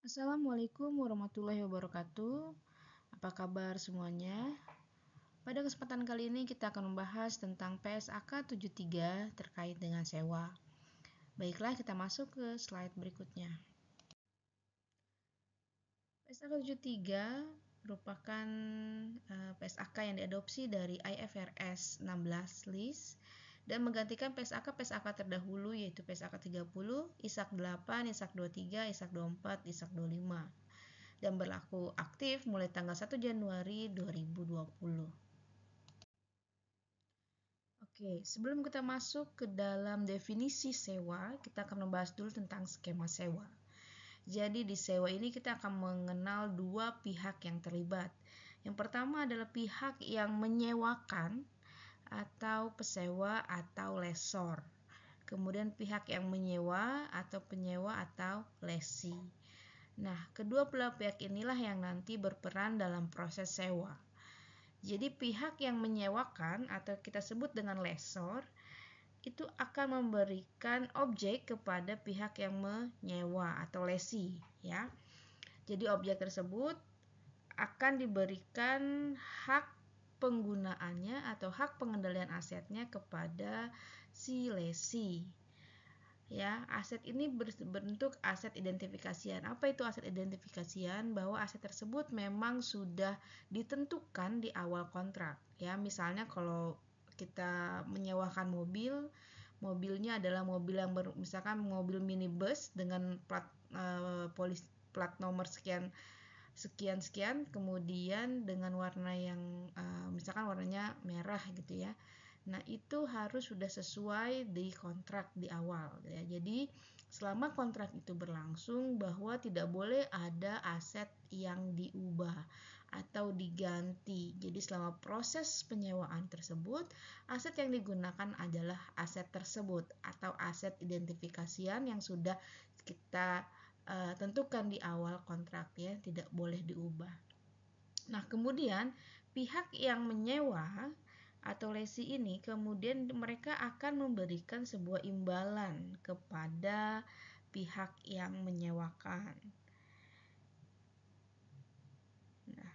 Assalamualaikum warahmatullahi wabarakatuh. Apa kabar semuanya? Pada kesempatan kali ini kita akan membahas tentang PSAK 73 terkait dengan sewa. Baiklah, kita masuk ke slide berikutnya. PSAK 73 merupakan PSAK yang diadopsi dari IFRS 16 LIS dan menggantikan PSAK terdahulu yaitu PSAK 30, ISAK 8, ISAK 23, ISAK 24, ISAK 25 dan berlaku aktif mulai tanggal 1 Januari 2020. Oke, sebelum kita masuk ke dalam definisi sewa, kita akan membahas dulu tentang skema sewa. Jadi di sewa ini kita akan mengenal dua pihak yang terlibat. Yang pertama adalah pihak yang menyewakan atau pesewa atau lesor. Kemudian pihak yang menyewa atau penyewa atau lesi. Nah, kedua belah pihak inilah yang nanti berperan dalam proses sewa. Jadi pihak yang menyewakan atau kita sebut dengan lesor itu akan memberikan objek kepada pihak yang menyewa atau lesi, ya. Jadi objek tersebut akan diberikan hak penggunaannya atau hak pengendalian asetnya kepada si lesi. Ya, aset ini berbentuk aset identifikasian. Apa itu aset identifikasian? Bahwa aset tersebut memang sudah ditentukan di awal kontrak. Ya, misalnya kalau kita menyewakan mobil, mobilnya adalah mobil yang misalkan mobil minibus dengan plat nomor sekian sekian, kemudian dengan warna yang misalkan warnanya merah gitu ya. Nah, itu harus sudah sesuai di kontrak di awal ya. Jadi, selama kontrak itu berlangsung bahwa tidak boleh ada aset yang diubah atau diganti. Jadi, selama proses penyewaan tersebut, aset yang digunakan adalah aset tersebut atau aset identifikasian yang sudah kita tentukan di awal kontrak ya, tidak boleh diubah. Nah, kemudian pihak yang menyewa atau lesi ini kemudian mereka akan memberikan sebuah imbalan kepada pihak yang menyewakan. Nah,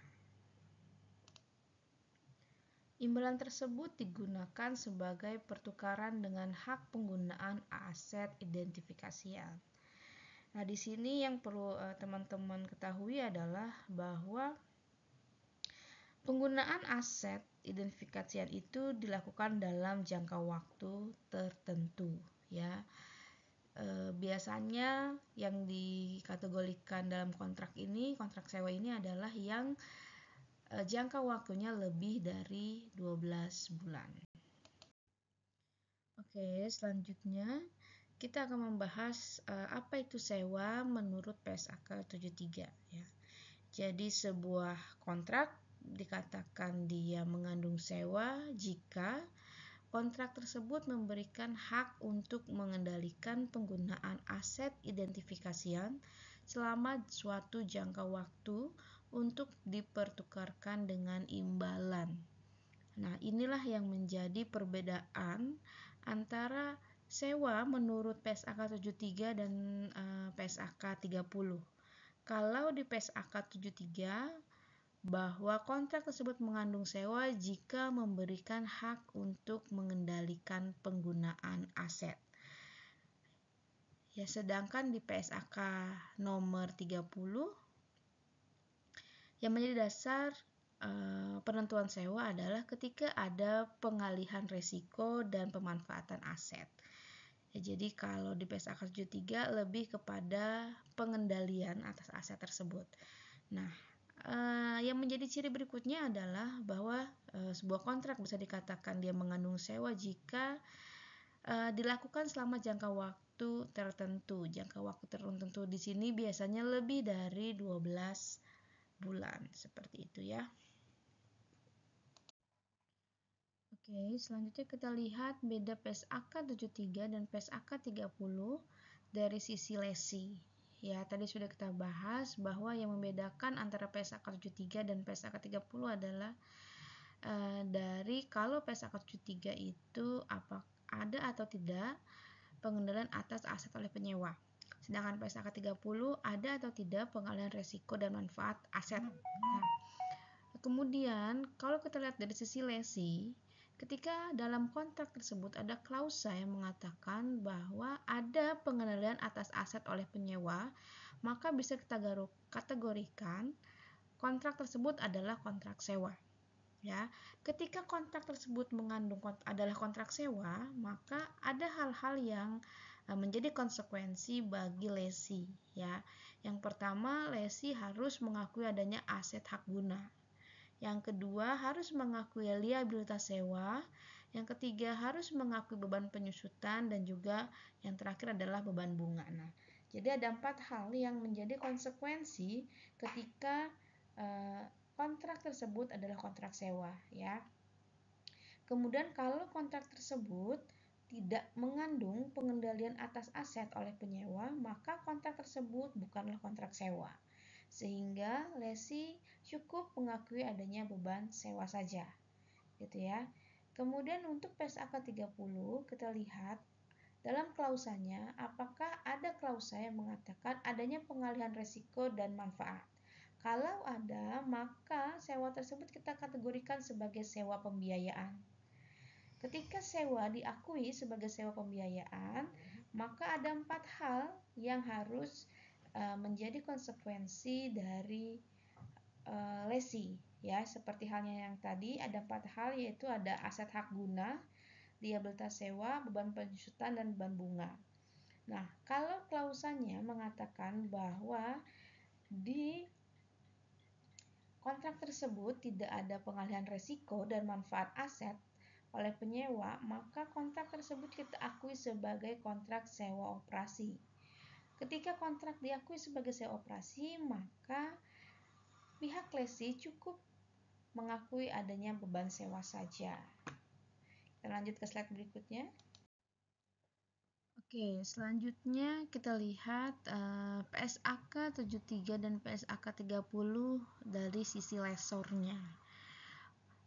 imbalan tersebut digunakan sebagai pertukaran dengan hak penggunaan aset identifikasian. Nah, di sini yang perlu teman-teman ketahui adalah bahwa penggunaan aset identifikasian itu dilakukan dalam jangka waktu tertentu ya. Biasanya yang dikategorikan dalam kontrak ini, kontrak sewa ini adalah yang jangka waktunya lebih dari 12 bulan. Oke, selanjutnya kita akan membahas apa itu sewa menurut PSAK 73 ya. Jadi sebuah kontrak dikatakan dia mengandung sewa jika kontrak tersebut memberikan hak untuk mengendalikan penggunaan aset identifikasian selama suatu jangka waktu untuk dipertukarkan dengan imbalan. Nah, inilah yang menjadi perbedaan antara sewa menurut PSAK 73 dan PSAK 30. Kalau di PSAK 73 bahwa kontrak tersebut mengandung sewa jika memberikan hak untuk mengendalikan penggunaan aset. Ya, sedangkan di PSAK nomor 30 yang menjadi dasar penentuan sewa adalah ketika ada pengalihan risiko dan pemanfaatan aset. Ya, jadi kalau di PSAK 73 lebih kepada pengendalian atas aset tersebut. Nah, yang menjadi ciri berikutnya adalah bahwa sebuah kontrak bisa dikatakan dia mengandung sewa jika dilakukan selama jangka waktu tertentu. Jangka waktu tertentu di sini biasanya lebih dari 12 bulan, seperti itu ya. Oke, selanjutnya kita lihat beda PSAK 73 dan PSAK 30 dari sisi lesi. Ya, tadi sudah kita bahas bahwa yang membedakan antara PSAK 73 dan PSAK 30 adalah dari kalau PSAK 73 itu apa ada atau tidak pengendalian atas aset oleh penyewa. Sedangkan PSAK 30 ada atau tidak pengalihan resiko dan manfaat aset. Nah, kemudian kalau kita lihat dari sisi lesi, ketika dalam kontrak tersebut ada klausa yang mengatakan bahwa ada pengendalian atas aset oleh penyewa, maka bisa kita kategorikan kontrak tersebut adalah kontrak sewa. Ya, ketika kontrak tersebut mengandung adalah kontrak sewa, maka ada hal-hal yang menjadi konsekuensi bagi lesi. Ya, yang pertama, lesi harus mengakui adanya aset hak guna. Yang kedua, harus mengakui liabilitas sewa. Yang ketiga, harus mengakui beban penyusutan, dan juga yang terakhir adalah beban bunga. Nah, jadi ada 4 hal yang menjadi konsekuensi ketika kontrak tersebut adalah kontrak sewa, ya. Kemudian kalau kontrak tersebut tidak mengandung pengendalian atas aset oleh penyewa, maka kontrak tersebut bukanlah kontrak sewa. Sehingga lesi cukup mengakui adanya beban sewa saja. Gitu ya. Kemudian untuk PSAK 30 kita lihat dalam klausanya apakah ada klausa yang mengatakan adanya pengalihan risiko dan manfaat. Kalau ada, maka sewa tersebut kita kategorikan sebagai sewa pembiayaan. Ketika sewa diakui sebagai sewa pembiayaan, maka ada 4 hal yang harus menjadi konsekuensi dari lesi. Ya, seperti halnya yang tadi ada 4 hal, yaitu ada aset hak guna, liabilitas sewa, beban penyusutan, dan beban bunga. Nah, kalau klausanya mengatakan bahwa di kontrak tersebut tidak ada pengalihan risiko dan manfaat aset oleh penyewa, maka kontrak tersebut kita akui sebagai kontrak sewa operasi. Ketika kontrak diakui sebagai sewa operasi, maka pihak lesi cukup mengakui adanya beban sewa saja. Kita lanjut ke slide berikutnya. Oke, selanjutnya kita lihat PSAK 73 dan PSAK 30 dari sisi lesornya.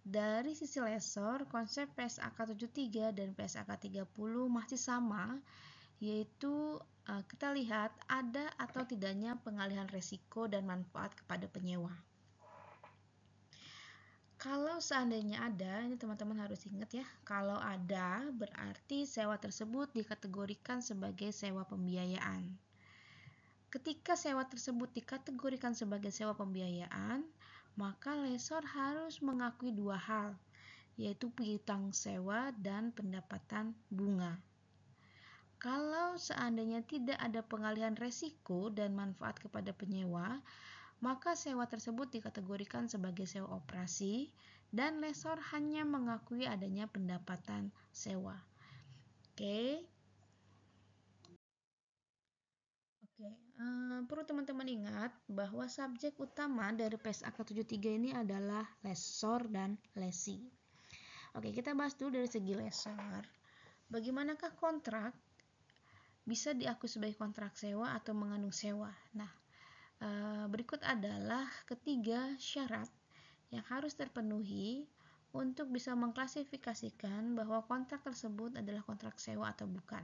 Dari sisi lesor, konsep PSAK 73 dan PSAK 30 masih sama, yaitu kita lihat ada atau tidaknya pengalihan risiko dan manfaat kepada penyewa. Kalau seandainya ada, ini teman-teman harus ingat ya, kalau ada berarti sewa tersebut dikategorikan sebagai sewa pembiayaan. Ketika sewa tersebut dikategorikan sebagai sewa pembiayaan, maka lesor harus mengakui 2 hal, yaitu piutang sewa dan pendapatan bunga. Kalau seandainya tidak ada pengalihan risiko dan manfaat kepada penyewa, maka sewa tersebut dikategorikan sebagai sewa operasi dan lesor hanya mengakui adanya pendapatan sewa. Oke, perlu teman-teman ingat bahwa subjek utama dari PSAK 73 ini adalah lesor dan lesi. Oke, kita bahas dulu dari segi lesor. Bagaimanakah kontrak bisa diakui sebagai kontrak sewa atau mengandung sewa? Nah, berikut adalah ketiga syarat yang harus terpenuhi untuk bisa mengklasifikasikan bahwa kontrak tersebut adalah kontrak sewa atau bukan.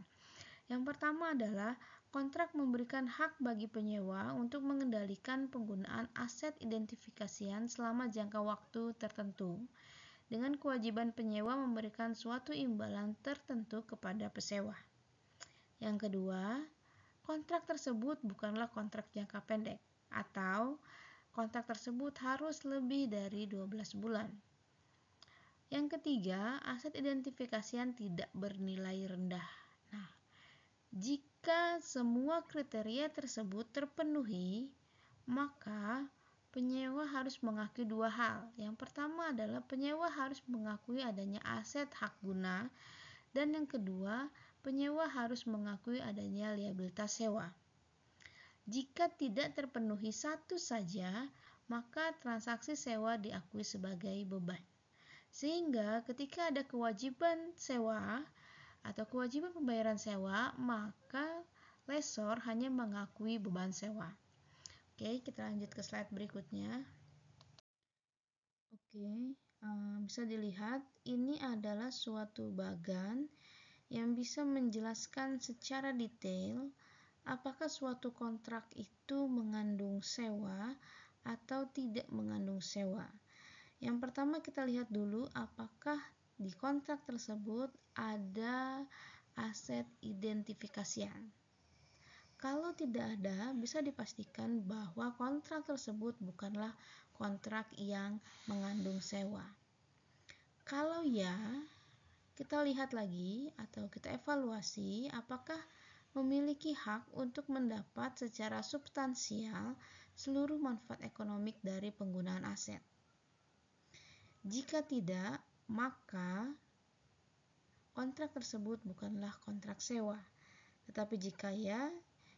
Yang pertama adalah kontrak memberikan hak bagi penyewa untuk mengendalikan penggunaan aset identifikasian selama jangka waktu tertentu, dengan kewajiban penyewa memberikan suatu imbalan tertentu kepada pesewa. Yang kedua, kontrak tersebut bukanlah kontrak jangka pendek atau kontrak tersebut harus lebih dari 12 bulan. Yang ketiga, aset identifikasian tidak bernilai rendah. Nah, jika semua kriteria tersebut terpenuhi, maka penyewa harus mengakui 2 hal. Yang pertama adalah penyewa harus mengakui adanya aset hak guna, dan yang kedua, penyewa harus mengakui adanya liabilitas sewa. Jika tidak terpenuhi satu saja, maka transaksi sewa diakui sebagai beban. Sehingga ketika ada kewajiban sewa atau kewajiban pembayaran sewa, maka lesor hanya mengakui beban sewa. Oke, kita lanjut ke slide berikutnya. Oke, bisa dilihat ini adalah suatu bagan yang bisa menjelaskan secara detail apakah suatu kontrak itu mengandung sewa atau tidak mengandung sewa. Yang pertama kita lihat dulu apakah di kontrak tersebut ada aset identifikasian. Kalau tidak ada, bisa dipastikan bahwa kontrak tersebut bukanlah kontrak yang mengandung sewa. Kalau ya, kita lihat lagi atau kita evaluasi apakah memiliki hak untuk mendapat secara substansial seluruh manfaat ekonomik dari penggunaan aset. Jika tidak, maka kontrak tersebut bukanlah kontrak sewa. Tetapi jika ya,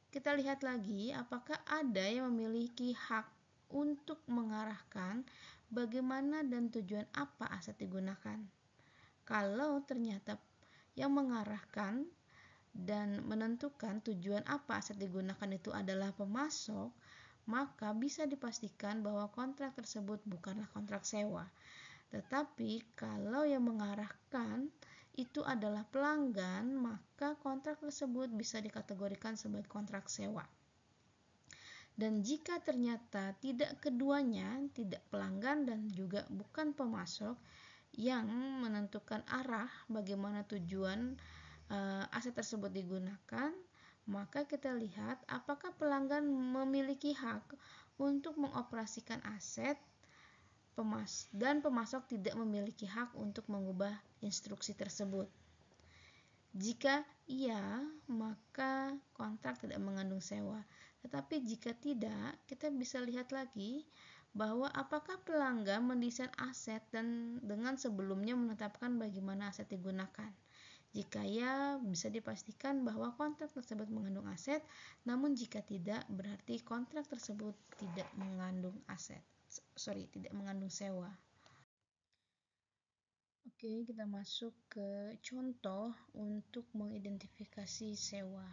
kita lihat lagi apakah ada yang memiliki hak untuk mengarahkan bagaimana dan tujuan apa aset digunakan. Kalau ternyata yang mengarahkan dan menentukan tujuan apa aset digunakan itu adalah pemasok, maka bisa dipastikan bahwa kontrak tersebut bukanlah kontrak sewa. Tetapi kalau yang mengarahkan itu adalah pelanggan, maka kontrak tersebut bisa dikategorikan sebagai kontrak sewa. Dan jika ternyata tidak keduanya, tidak pelanggan dan juga bukan pemasok yang menentukan arah bagaimana tujuan aset tersebut digunakan, maka kita lihat apakah pelanggan memiliki hak untuk mengoperasikan aset dan pemasok tidak memiliki hak untuk mengubah instruksi tersebut. Jika iya, maka kontrak tidak mengandung sewa. Tetapi jika tidak, kita bisa lihat lagi bahwa apakah pelanggan mendesain aset dan dengan sebelumnya menetapkan bagaimana aset digunakan. Jika ya, bisa dipastikan bahwa kontrak tersebut mengandung aset, namun jika tidak, berarti kontrak tersebut tidak mengandung tidak mengandung sewa. Oke, kita masuk ke contoh untuk mengidentifikasi sewa.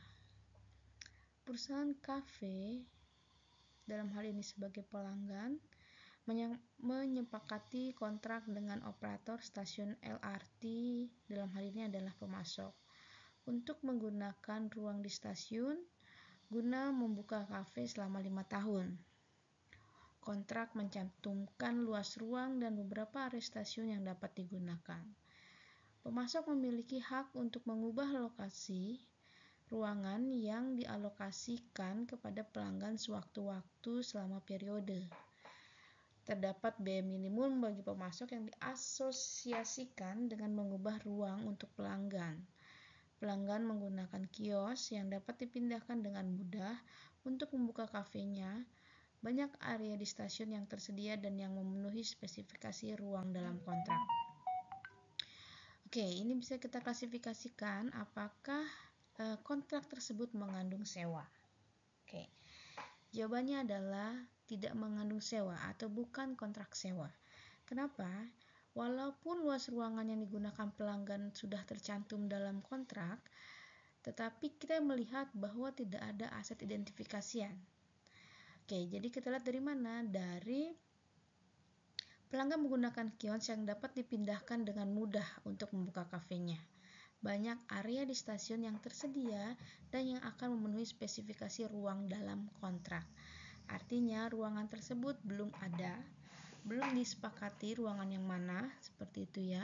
Perusahaan kafe, dalam hal ini sebagai pelanggan, menyepakati kontrak dengan operator stasiun LRT, dalam hal ini adalah pemasok, untuk menggunakan ruang di stasiun guna membuka kafe selama 5 tahun. Kontrak mencantumkan luas ruang dan beberapa area stasiun yang dapat digunakan. Pemasok memiliki hak untuk mengubah lokasi ruangan yang dialokasikan kepada pelanggan sewaktu-waktu selama periode. Terdapat biaya minimum bagi pemasok yang diasosiasikan dengan mengubah ruang untuk pelanggan. Pelanggan menggunakan kios yang dapat dipindahkan dengan mudah untuk membuka kafenya. Banyak area di stasiun yang tersedia dan yang memenuhi spesifikasi ruang dalam kontrak. Oke, ini bisa kita klasifikasikan apakah kontrak tersebut mengandung sewa. Oke, jawabannya adalah tidak mengandung sewa atau bukan kontrak sewa. Kenapa? Walaupun luas ruangan yang digunakan pelanggan sudah tercantum dalam kontrak, tetapi kita melihat bahwa tidak ada aset identifikasian. Oke, jadi kita lihat dari mana? Dari pelanggan menggunakan kios yang dapat dipindahkan dengan mudah untuk membuka kafenya. Banyak area di stasiun yang tersedia dan yang akan memenuhi spesifikasi ruang dalam kontrak. Artinya ruangan tersebut belum ada, belum disepakati ruangan yang mana, seperti itu ya.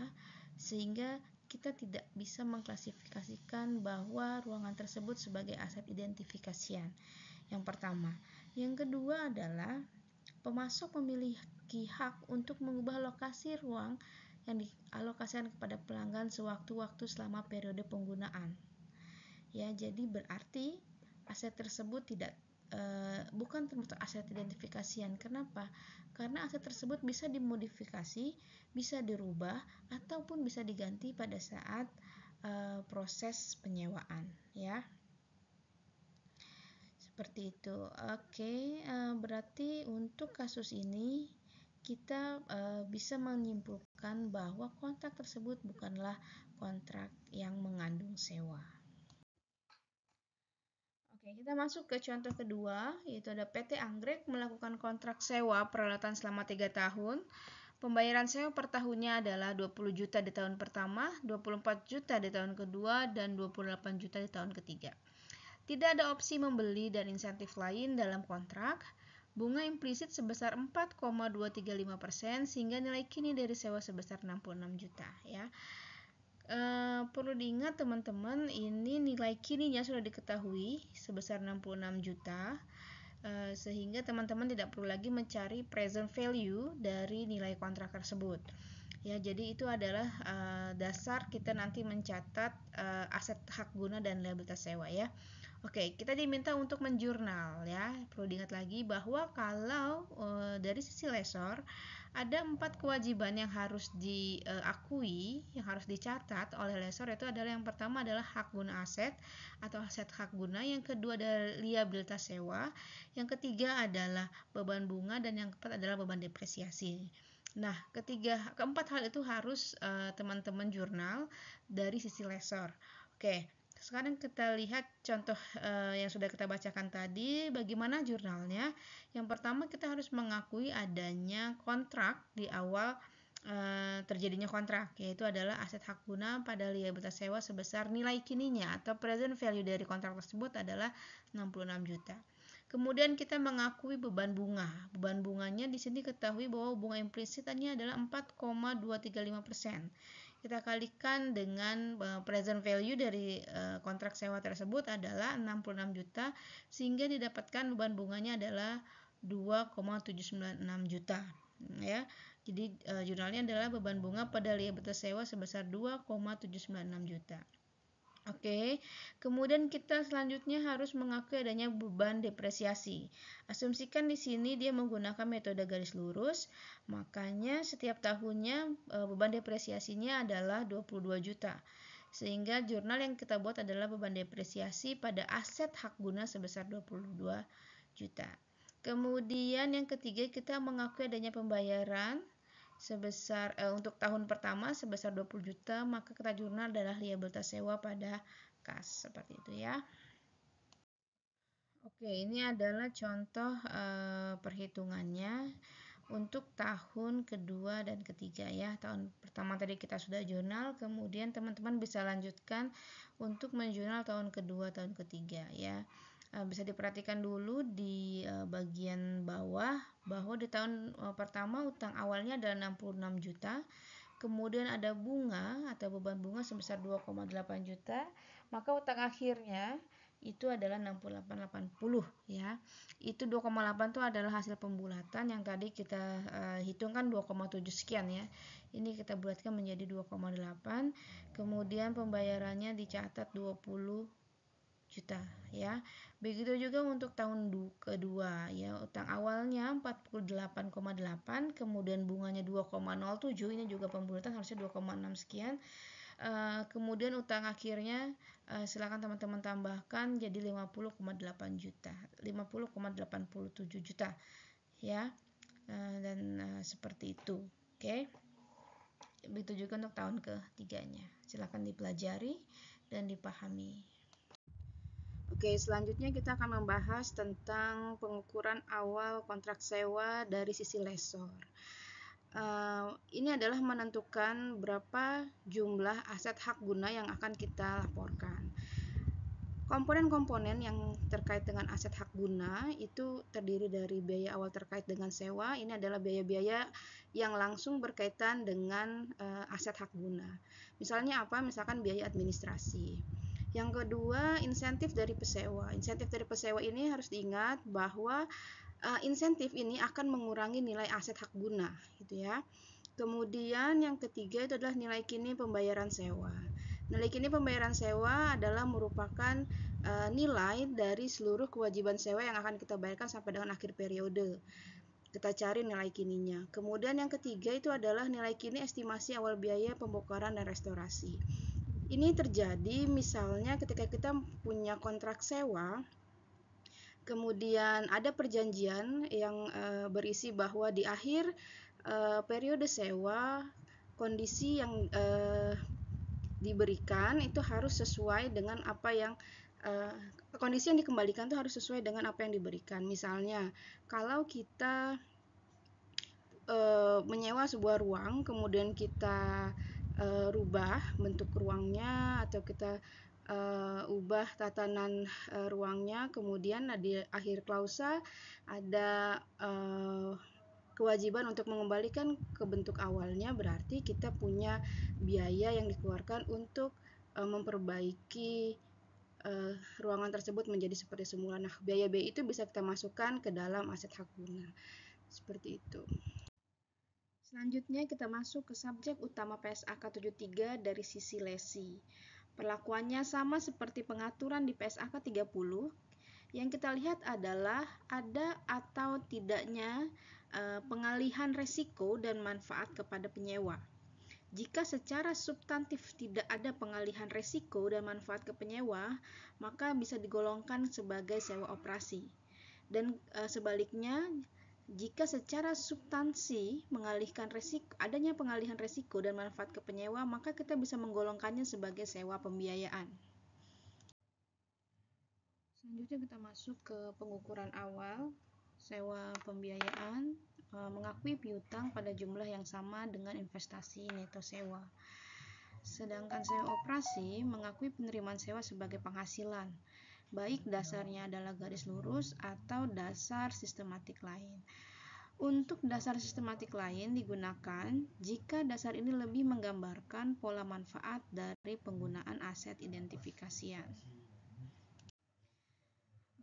Sehingga kita tidak bisa mengklasifikasikan bahwa ruangan tersebut sebagai aset identifikasian. Yang pertama. Yang kedua adalah pemasok memiliki hak untuk mengubah lokasi ruang yang dialokasikan kepada pelanggan sewaktu-waktu selama periode penggunaan. Ya, jadi berarti aset tersebut bukan termasuk aset identifikasian. Kenapa? Karena aset tersebut bisa dimodifikasi, bisa dirubah ataupun bisa diganti pada saat proses penyewaan, ya. Seperti itu. Oke, berarti untuk kasus ini kita bisa menyimpulkan bahwa kontrak tersebut bukanlah kontrak yang mengandung sewa. Oke, kita masuk ke contoh kedua, yaitu ada PT Anggrek melakukan kontrak sewa peralatan selama 3 tahun. Pembayaran sewa per tahunnya adalah 20 juta di tahun pertama, 24 juta di tahun kedua, dan 28 juta di tahun ketiga. Tidak ada opsi membeli dan insentif lain dalam kontrak. Bunga implisit sebesar 4,235% sehingga nilai kini dari sewa sebesar 66 juta ya. Perlu diingat teman-teman, ini nilai kininya sudah diketahui sebesar 66 juta, sehingga teman-teman tidak perlu lagi mencari present value dari nilai kontrak tersebut ya. Jadi itu adalah dasar kita nanti mencatat aset hak guna dan liabilitas sewa ya. Oke, kita diminta untuk menjurnal ya. Perlu diingat lagi bahwa kalau dari sisi lessor ada 4 kewajiban yang harus diakui, yang harus dicatat oleh lessor. Itu adalah yang pertama adalah hak guna aset atau aset hak guna, yang kedua adalah liabilitas sewa, yang ketiga adalah beban bunga, dan yang keempat adalah beban depresiasi. Nah, keempat hal itu harus teman-teman jurnal dari sisi lessor. Oke, sekarang kita lihat contoh yang sudah kita bacakan tadi, bagaimana jurnalnya. Yang pertama, kita harus mengakui adanya kontrak di awal terjadinya kontrak, yaitu adalah aset hak guna pada liabilitas sewa sebesar nilai kininya atau present value dari kontrak tersebut adalah 66 juta. Kemudian kita mengakui beban bunga. Beban bunganya di sini ketahui bahwa bunga implisitnya adalah 4,235%. Kita kalikan dengan present value dari kontrak sewa tersebut adalah 66 juta, sehingga didapatkan beban bunganya adalah 2,796 juta ya. Jadi jurnalnya adalah beban bunga pada liabilitas sewa sebesar 2,796 juta. Oke, kemudian kita selanjutnya harus mengakui adanya beban depresiasi. Asumsikan di sini dia menggunakan metode garis lurus, makanya setiap tahunnya beban depresiasinya adalah 22 juta. Sehingga jurnal yang kita buat adalah beban depresiasi pada aset hak guna sebesar 22 juta. Kemudian yang ketiga, kita mengakui adanya pembayaran sebesar untuk tahun pertama sebesar 20 juta, maka kita jurnal adalah liabilitas sewa pada kas, seperti itu ya. Oke, ini adalah contoh perhitungannya untuk tahun kedua dan ketiga ya. Tahun pertama tadi kita sudah jurnal, kemudian teman-teman bisa lanjutkan untuk menjurnal tahun kedua, tahun ketiga ya. Bisa diperhatikan dulu di bagian bawah bahwa di tahun pertama utang awalnya adalah 66 juta, kemudian ada bunga atau beban bunga sebesar 2,8 juta, maka utang akhirnya itu adalah 68,80 ya. Itu 2,8 itu adalah hasil pembulatan yang tadi kita hitungkan 2,7 sekian ya. Ini kita bulatkan menjadi 2,8. Kemudian pembayarannya dicatat 20 juta ya. Begitu juga untuk tahun kedua ya, utang awalnya 48,8, kemudian bunganya 2,07, ini juga pembulatan harusnya 2,6 sekian. Kemudian utang akhirnya silakan teman-teman tambahkan jadi 50,8 juta, 50,87 juta ya. Dan seperti itu. Oke. Begitu juga untuk tahun ketiganya. Silakan dipelajari dan dipahami. Oke, selanjutnya kita akan membahas tentang pengukuran awal kontrak sewa dari sisi lessor. Ini adalah menentukan berapa jumlah aset hak guna yang akan kita laporkan. Komponen-komponen yang terkait dengan aset hak guna itu terdiri dari biaya awal terkait dengan sewa. Ini adalah biaya-biaya yang langsung berkaitan dengan aset hak guna. Misalnya apa? Misalkan biaya administrasi. Yang kedua, insentif dari pesewa. Insentif dari pesewa ini harus diingat bahwa insentif ini akan mengurangi nilai aset hak guna, gitu ya. Kemudian yang ketiga itu adalah nilai kini pembayaran sewa. Nilai kini pembayaran sewa adalah merupakan nilai dari seluruh kewajiban sewa yang akan kita bayarkan sampai dengan akhir periode. Kita cari nilai kininya. Kemudian yang ketiga itu adalah nilai kini estimasi awal biaya pembongkaran dan restorasi. Ini terjadi misalnya ketika kita punya kontrak sewa, kemudian ada perjanjian yang berisi bahwa di akhir periode sewa, kondisi yang diberikan itu harus sesuai dengan apa yang kondisi yang dikembalikan itu harus sesuai dengan apa yang diberikan. Misalnya, kalau kita menyewa sebuah ruang, kemudian kita rubah bentuk ruangnya atau kita ubah tatanan ruangnya. Kemudian di akhir klausa ada kewajiban untuk mengembalikan ke bentuk awalnya, berarti kita punya biaya yang dikeluarkan untuk memperbaiki ruangan tersebut menjadi seperti semula. Nah, biaya B itu bisa kita masukkan ke dalam aset hak guna. Seperti itu. Selanjutnya kita masuk ke subjek utama PSAK 73 dari sisi lesi. Perlakuannya sama seperti pengaturan di PSAK 30. Yang kita lihat adalah ada atau tidaknya pengalihan resiko dan manfaat kepada penyewa. Jika secara substantif tidak ada pengalihan resiko dan manfaat ke penyewa, maka bisa digolongkan sebagai sewa operasi. Dan sebaliknya, jika secara substansi adanya pengalihan resiko dan manfaat ke penyewa, maka kita bisa menggolongkannya sebagai sewa pembiayaan. Selanjutnya kita masuk ke pengukuran awal. Sewa pembiayaan mengakui piutang pada jumlah yang sama dengan investasi neto sewa. Sedangkan sewa operasi mengakui penerimaan sewa sebagai penghasilan, baik dasarnya adalah garis lurus atau dasar sistematik lain. Untuk dasar sistematik lain digunakan jika dasar ini lebih menggambarkan pola manfaat dari penggunaan aset identifikasian.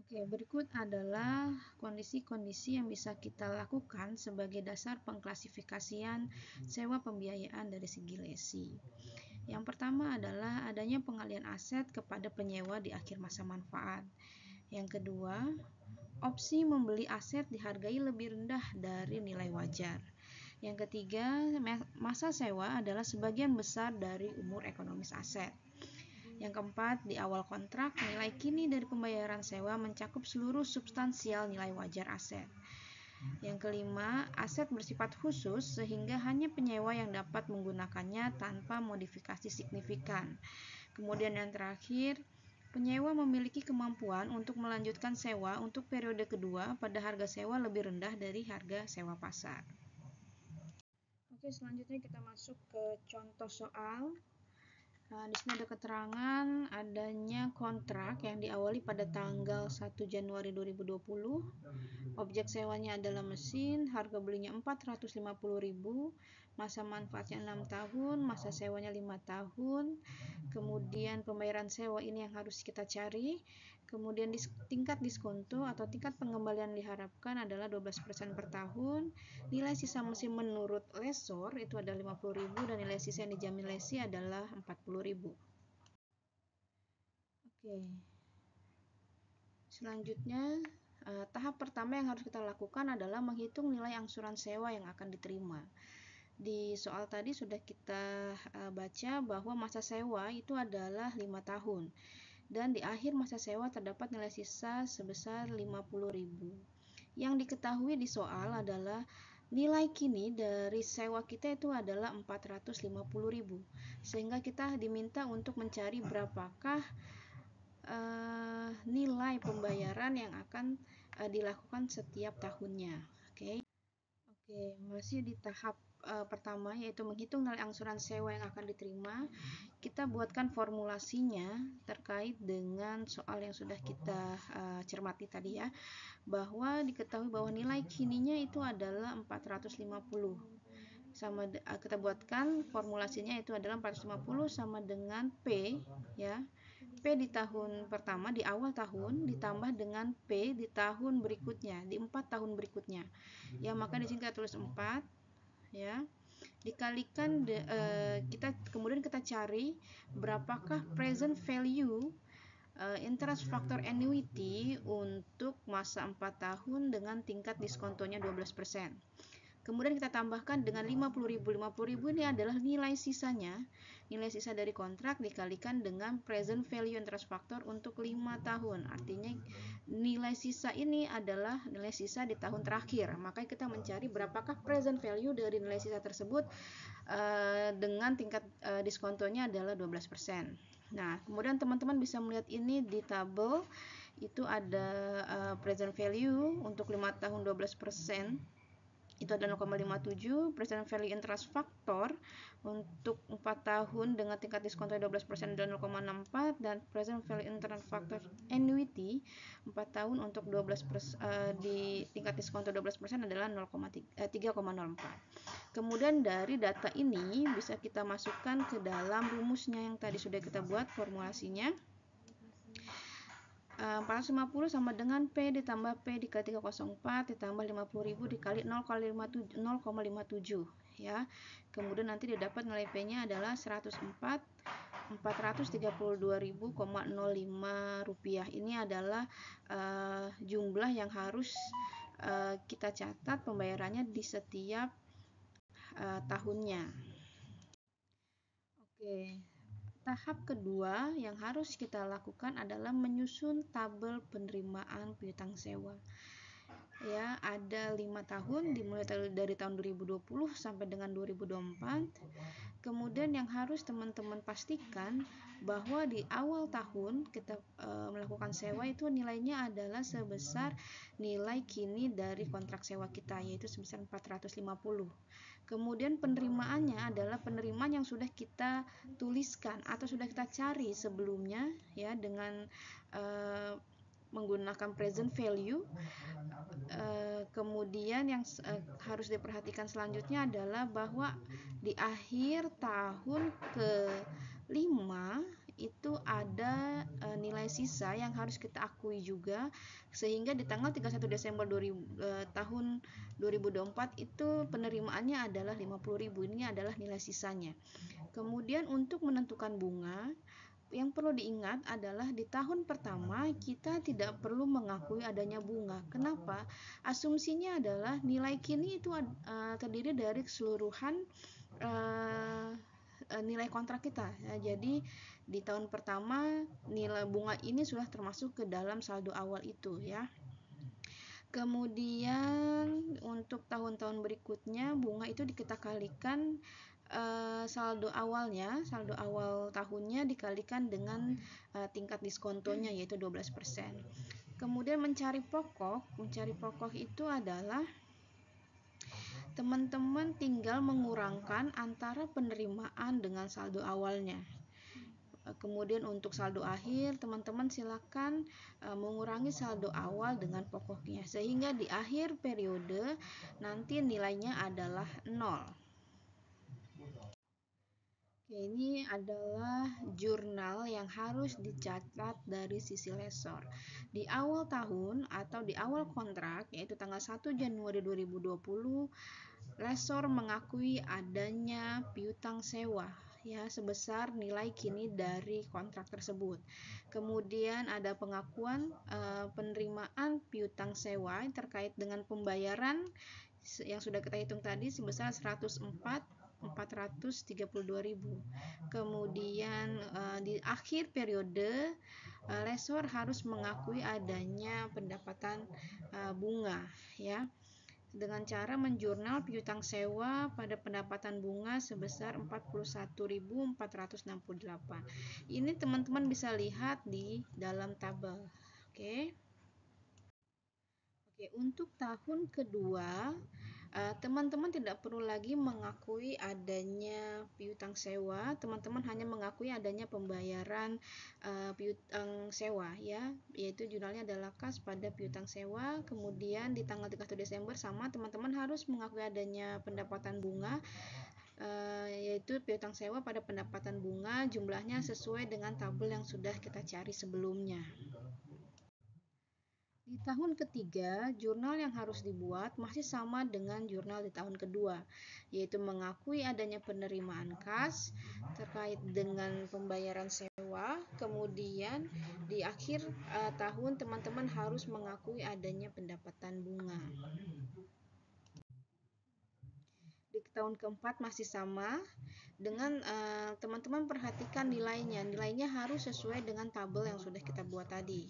Oke, berikut adalah kondisi-kondisi yang bisa kita lakukan sebagai dasar pengklasifikasian sewa pembiayaan dari segi lesi. Yang pertama adalah adanya pengalihan aset kepada penyewa di akhir masa manfaat. Yang kedua, opsi membeli aset dihargai lebih rendah dari nilai wajar. Yang ketiga, masa sewa adalah sebagian besar dari umur ekonomis aset. Yang keempat, di awal kontrak, nilai kini dari pembayaran sewa mencakup seluruh substansial nilai wajar aset. Yang kelima, aset bersifat khusus sehingga hanya penyewa yang dapat menggunakannya tanpa modifikasi signifikan. Kemudian yang terakhir, penyewa memiliki kemampuan untuk melanjutkan sewa untuk periode kedua pada harga sewa lebih rendah dari harga sewa pasar. Oke, selanjutnya kita masuk ke contoh soal. Nah, di sini ada keterangan adanya kontrak yang diawali pada tanggal 1 Januari 2020. Objek sewanya adalah mesin, harga belinya 450.000, masa manfaatnya 6 tahun, masa sewanya 5 tahun. Kemudian pembayaran sewa ini yang harus kita cari. Kemudian tingkat diskonto atau tingkat pengembalian diharapkan adalah 12% per tahun. Nilai sisa mesin menurut lesor itu adalah 50.000 dan nilai sisa yang dijamin lesi adalah 40.000. Oke. Selanjutnya, tahap pertama yang harus kita lakukan adalah menghitung nilai angsuran sewa yang akan diterima. Di soal tadi sudah kita baca bahwa masa sewa itu adalah 5 tahun. Dan di akhir masa sewa terdapat nilai sisa sebesar 50.000. Yang diketahui di soal adalah nilai kini dari sewa kita itu adalah 450.000. Sehingga kita diminta untuk mencari berapakah nilai pembayaran yang akan dilakukan setiap tahunnya. Oke, masih di tahap pertama yaitu menghitung nilai angsuran sewa yang akan diterima. Kita buatkan formulasinya terkait dengan soal yang sudah kita cermati tadi ya, bahwa diketahui bahwa nilai kininya itu adalah 450. Kita buatkan formulasinya itu adalah 450 sama dengan P ya. P di tahun pertama di awal tahun ditambah dengan P di tahun berikutnya, di 4 tahun berikutnya. Ya, maka di sini kita tulis 4 ya. Dikalikan kemudian kita cari berapakah present value interest factor annuity untuk masa 4 tahun dengan tingkat diskontonya 12%. Kemudian kita tambahkan dengan 50.000. 50.000 ini adalah nilai sisanya. Nilai sisa dari kontrak dikalikan dengan present value interest factor untuk 5 tahun. Artinya nilai sisa ini adalah nilai sisa di tahun terakhir. Maka kita mencari berapakah present value dari nilai sisa tersebut dengan tingkat diskontonya adalah 12%. Nah, kemudian teman-teman bisa melihat ini di tabel. Itu ada present value untuk 5 tahun 12%. itu adalah 0,57. Present value interest factor untuk 4 tahun dengan tingkat diskonto 12% adalah 0,64, dan present value interest factor annuity 4 tahun untuk 12% di tingkat diskonto 12% adalah 3,04. Kemudian dari data ini bisa kita masukkan ke dalam rumusnya yang tadi sudah kita buat formulasinya. 450 sama dengan P ditambah P dikali 304 ditambah 50.000 dikali 0,57 ya. Kemudian nanti didapat nilai P-nya adalah 432.000,05 rupiah. Ini adalah jumlah yang harus kita catat pembayarannya di setiap tahunnya. Oke. Tahap kedua yang harus kita lakukan adalah menyusun tabel penerimaan piutang sewa. Ya, ada 5 tahun dimulai dari tahun 2020 sampai dengan 2024. Kemudian yang harus teman-teman pastikan bahwa di awal tahun kita melakukan sewa itu nilainya adalah sebesar nilai kini dari kontrak sewa kita, yaitu sebesar 450. Kemudian penerimaannya adalah penerimaan yang sudah kita tuliskan atau sudah kita cari sebelumnya ya, dengan menggunakan present value. Kemudian yang harus diperhatikan selanjutnya adalah bahwa di akhir tahun ke-5 itu ada nilai sisa yang harus kita akui juga, sehingga di tanggal 31 Desember tahun 2024 itu penerimaannya adalah 50.000. Ini adalah nilai sisanya. Kemudian untuk menentukan bunga, yang perlu diingat adalah di tahun pertama kita tidak perlu mengakui adanya bunga. Kenapa? Asumsinya adalah nilai kini itu terdiri dari keseluruhan nilai kontrak kita ya. Jadi di tahun pertama nilai bunga ini sudah termasuk ke dalam saldo awal itu ya. Kemudian untuk tahun-tahun berikutnya bunga itu kita kalikan saldo awal tahunnya dikalikan dengan tingkat diskontonya, yaitu 12%. Kemudian mencari pokok itu adalah teman-teman tinggal mengurangkan antara penerimaan dengan saldo awalnya. Kemudian untuk saldo akhir, teman-teman silakan mengurangi saldo awal dengan pokoknya, sehingga di akhir periode nanti nilainya adalah 0. Ini adalah jurnal yang harus dicatat dari sisi lesor. Di awal tahun atau di awal kontrak, yaitu tanggal 1 Januari 2020, lesor mengakui adanya piutang sewa ya sebesar nilai kini dari kontrak tersebut. Kemudian ada pengakuan penerimaan piutang sewa terkait dengan pembayaran yang sudah kita hitung tadi sebesar 432.000. Kemudian di akhir periode lesor harus mengakui adanya pendapatan bunga ya, dengan cara menjurnal piutang sewa pada pendapatan bunga sebesar 41.468. Ini teman-teman bisa lihat di dalam tabel. Oke, untuk tahun kedua teman-teman tidak perlu lagi mengakui adanya piutang sewa, teman-teman hanya mengakui adanya pembayaran piutang sewa ya, yaitu jurnalnya adalah kas pada piutang sewa. Kemudian di tanggal 31 Desember sama teman-teman harus mengakui adanya pendapatan bunga, yaitu piutang sewa pada pendapatan bunga, jumlahnya sesuai dengan tabel yang sudah kita cari sebelumnya. Di tahun ketiga, jurnal yang harus dibuat masih sama dengan jurnal di tahun kedua, yaitu mengakui adanya penerimaan kas terkait dengan pembayaran sewa. Kemudian di akhir tahun teman-teman harus mengakui adanya pendapatan bunga. Di tahun keempat masih sama dengan teman-teman perhatikan nilainya harus sesuai dengan tabel yang sudah kita buat tadi.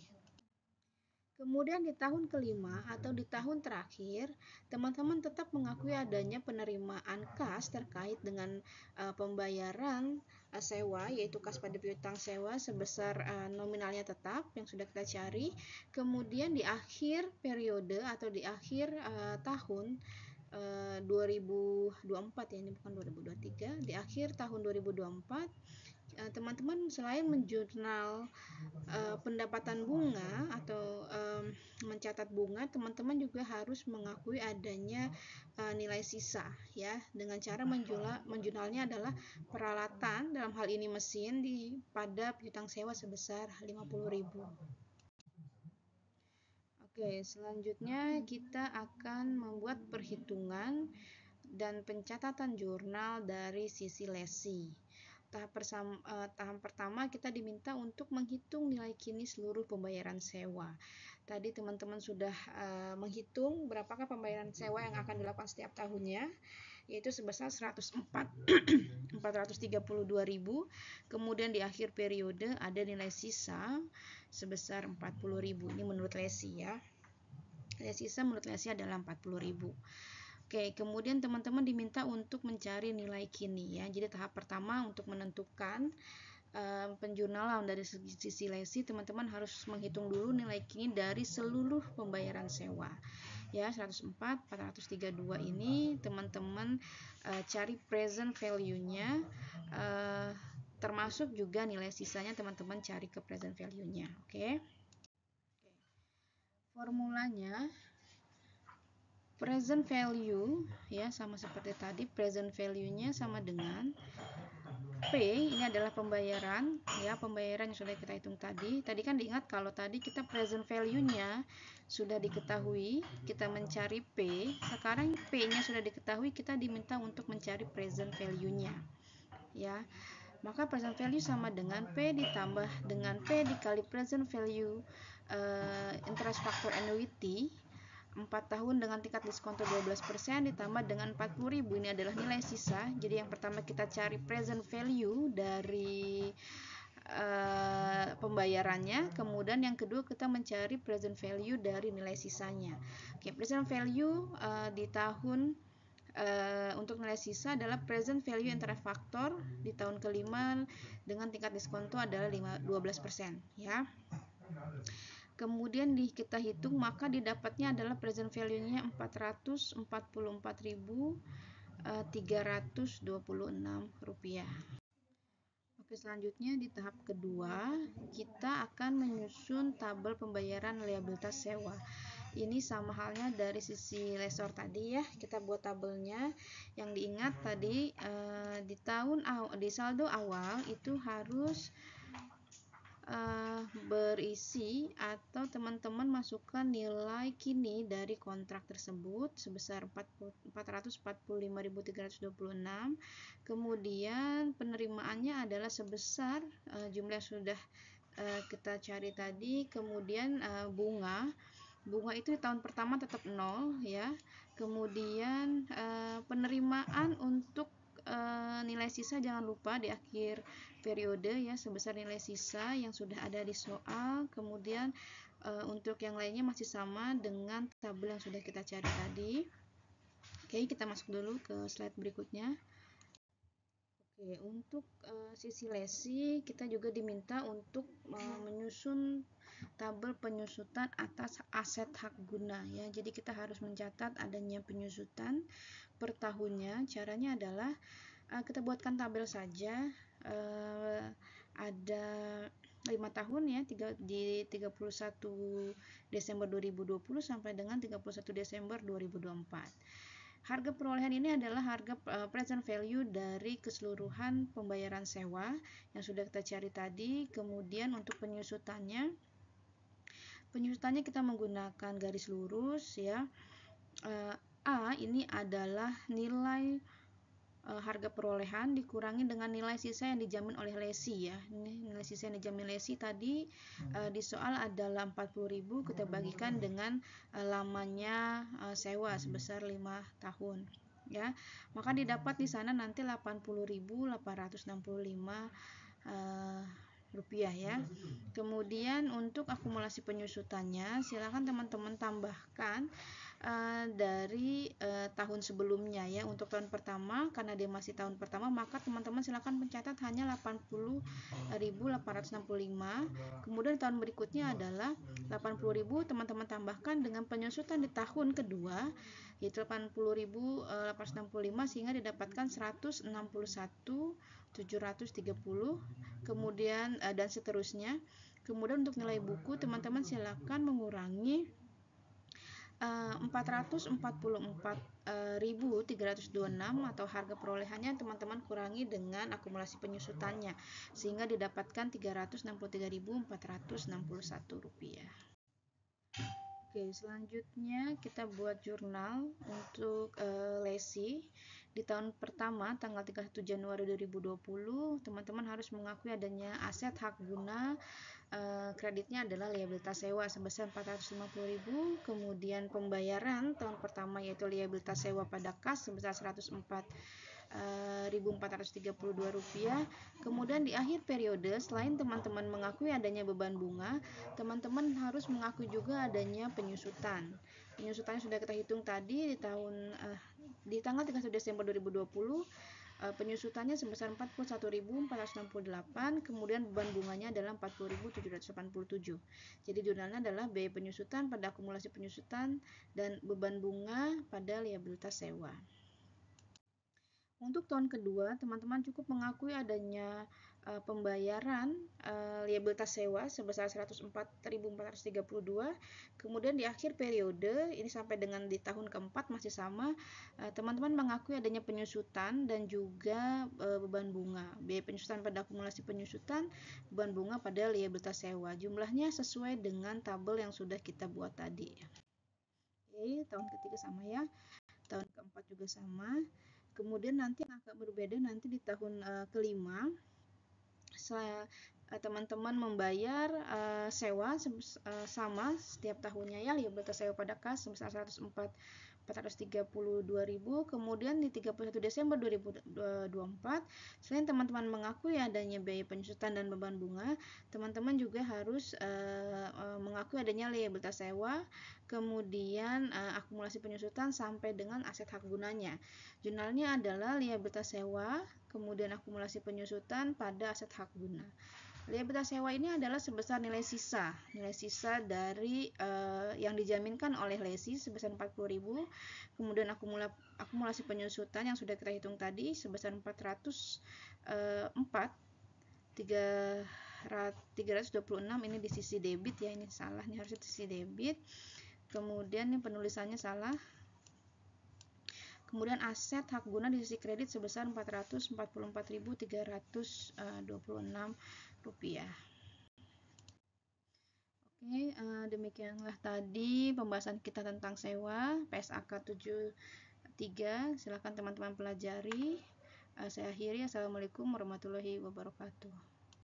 Kemudian di tahun kelima atau di tahun terakhir, teman-teman tetap mengakui adanya penerimaan kas terkait dengan pembayaran sewa, yaitu kas pada piutang sewa sebesar nominalnya tetap yang sudah kita cari. Kemudian di akhir periode atau di akhir tahun 2024 ya, ini bukan 2023. Di akhir tahun 2024 teman-teman selain menjurnal pendapatan bunga atau mencatat bunga, teman-teman juga harus mengakui adanya nilai sisa ya, dengan cara menjurnalnya adalah peralatan, dalam hal ini mesin, pada piutang sewa sebesar 50.000. Oke, selanjutnya kita akan membuat perhitungan dan pencatatan jurnal dari sisi lesi. Tahap pertama kita diminta untuk menghitung nilai kini seluruh pembayaran sewa. Tadi teman-teman sudah menghitung berapakah pembayaran sewa yang akan dilakukan setiap tahunnya, yaitu sebesar 432.000. Kemudian di akhir periode ada nilai sisa sebesar 40.000. Ini menurut lesi ya. Nilai sisa menurut lesi adalah 40.000. Oke, kemudian teman-teman diminta untuk mencari nilai kini ya. Jadi tahap pertama untuk menentukan penjurnalan dari sisi lesi, teman-teman harus menghitung dulu nilai kini dari seluruh pembayaran sewa. Ya, 104, 432 ini teman-teman cari present value-nya, termasuk juga nilai sisanya teman-teman cari ke present value-nya. Oke. Formulanya present value ya, sama seperti tadi, present value-nya sama dengan P, ini adalah pembayaran ya, pembayaran yang sudah kita hitung tadi. Tadi kan diingat kalau tadi kita present value-nya sudah diketahui, kita mencari P. Sekarang P-nya sudah diketahui, kita diminta untuk mencari present value-nya. Ya. Maka present value sama dengan P ditambah dengan P dikali present value interest factor annuity 4 tahun dengan tingkat diskonto 12% ditambah dengan 40.000. Ini adalah nilai sisa. Jadi yang pertama kita cari present value dari pembayarannya, kemudian yang kedua kita mencari present value dari nilai sisanya. Oke, present value di tahun untuk nilai sisa adalah present value interest factor di tahun kelima dengan tingkat diskonto adalah 12% ya. Kemudian kita hitung, maka didapatnya adalah present value-nya 444.326 rupiah. Oke, selanjutnya di tahap kedua kita akan menyusun tabel pembayaran liabilitas sewa. Ini sama halnya dari sisi lesor tadi ya, kita buat tabelnya. Yang diingat tadi di saldo awal itu harus berisi atau teman-teman masukkan nilai kini dari kontrak tersebut sebesar 445.326. Kemudian penerimaannya adalah sebesar jumlah yang sudah kita cari tadi. Kemudian bunga itu di tahun pertama tetap 0 ya. Kemudian penerimaan untuk nilai sisa jangan lupa di akhir periode ya, sebesar nilai sisa yang sudah ada di soal. Kemudian untuk yang lainnya masih sama dengan tabel yang sudah kita cari tadi. Oke, kita masuk dulu ke slide berikutnya. Oke, untuk sisi lesi kita juga diminta untuk menyusun tabel penyusutan atas aset hak guna ya. Jadi kita harus mencatat adanya penyusutan per tahunnya. Caranya adalah kita buatkan tabel saja. Ada 5 tahun ya, di 31 Desember 2020 sampai dengan 31 Desember 2024. Harga perolehan ini adalah harga present value dari keseluruhan pembayaran sewa yang sudah kita cari tadi. Kemudian untuk penyusutannya kita menggunakan garis lurus ya. A ini adalah nilai harga perolehan dikurangi dengan nilai sisa yang dijamin oleh lesi ya. Ini nilai sisa yang dijamin lesi tadi di soal adalah 40.000, kita bagikan dengan lamanya sewa sebesar 5 tahun ya. Maka didapat di sana nanti 80.865 rupiah ya. Kemudian untuk akumulasi penyusutannya silakan teman-teman tambahkan dari tahun sebelumnya ya. Untuk tahun pertama, karena dia masih tahun pertama, maka teman-teman silakan mencatat hanya 80.865. Kemudian tahun berikutnya adalah 80.000 teman-teman tambahkan dengan penyusutan di tahun kedua yaitu 80.865 sehingga didapatkan 161.730, kemudian dan seterusnya. Kemudian untuk nilai buku teman-teman silakan mengurangi 444.326 atau harga perolehannya teman-teman kurangi dengan akumulasi penyusutannya sehingga didapatkan Rp363.461. Oke, selanjutnya kita buat jurnal untuk lesi. Di tahun pertama tanggal 31 Januari 2020 teman-teman harus mengakui adanya aset hak guna, kreditnya adalah liabilitas sewa sebesar 450.000, kemudian pembayaran tahun pertama yaitu liabilitas sewa pada kas sebesar 104.432 rupiah. Kemudian di akhir periode, selain teman-teman mengakui adanya beban bunga, teman-teman harus mengakui juga adanya penyusutan. Penyusutannya sudah kita hitung tadi di tanggal 31 Desember 2020. Penyusutannya sebesar 41.468, kemudian beban bunganya adalah 40.787. Jadi jurnalnya adalah biaya penyusutan pada akumulasi penyusutan dan beban bunga pada liabilitas sewa. Untuk tahun kedua, teman-teman cukup mengakui adanya pembayaran liabilitas sewa sebesar 104.432. Kemudian di akhir periode, ini sampai dengan di tahun keempat masih sama, teman-teman mengakui adanya penyusutan dan juga beban bunga. Biaya penyusutan pada akumulasi penyusutan, beban bunga pada liabilitas sewa. Jumlahnya sesuai dengan tabel yang sudah kita buat tadi. Oke, tahun ketiga sama ya. Tahun keempat juga sama. Kemudian nanti yang agak berbeda nanti di tahun kelima, teman-teman membayar sewa sama setiap tahunnya ya, liabilitas sewa pada kas sebesar 104.432.000. Kemudian di 31 Desember 2024, selain teman-teman mengakui adanya biaya penyusutan dan beban bunga, teman-teman juga harus mengakui adanya liabilitas sewa, kemudian akumulasi penyusutan sampai dengan aset hak gunanya. Jurnalnya adalah liabilitas sewa, kemudian akumulasi penyusutan pada aset hak guna. Liabilitas sewa ini adalah sebesar nilai sisa dari yang dijaminkan oleh lesi sebesar 40.000, kemudian akumulasi penyusutan yang sudah kita hitung tadi sebesar 326, ini di sisi debit ya, ini salah, ini harusnya di sisi debit. Kemudian ini penulisannya salah. Kemudian aset hak guna di sisi kredit sebesar 444.326 rupiah. Oke, demikianlah tadi pembahasan kita tentang sewa PSAK 73. Silakan teman-teman pelajari. Saya akhiri. Assalamualaikum warahmatullahi wabarakatuh.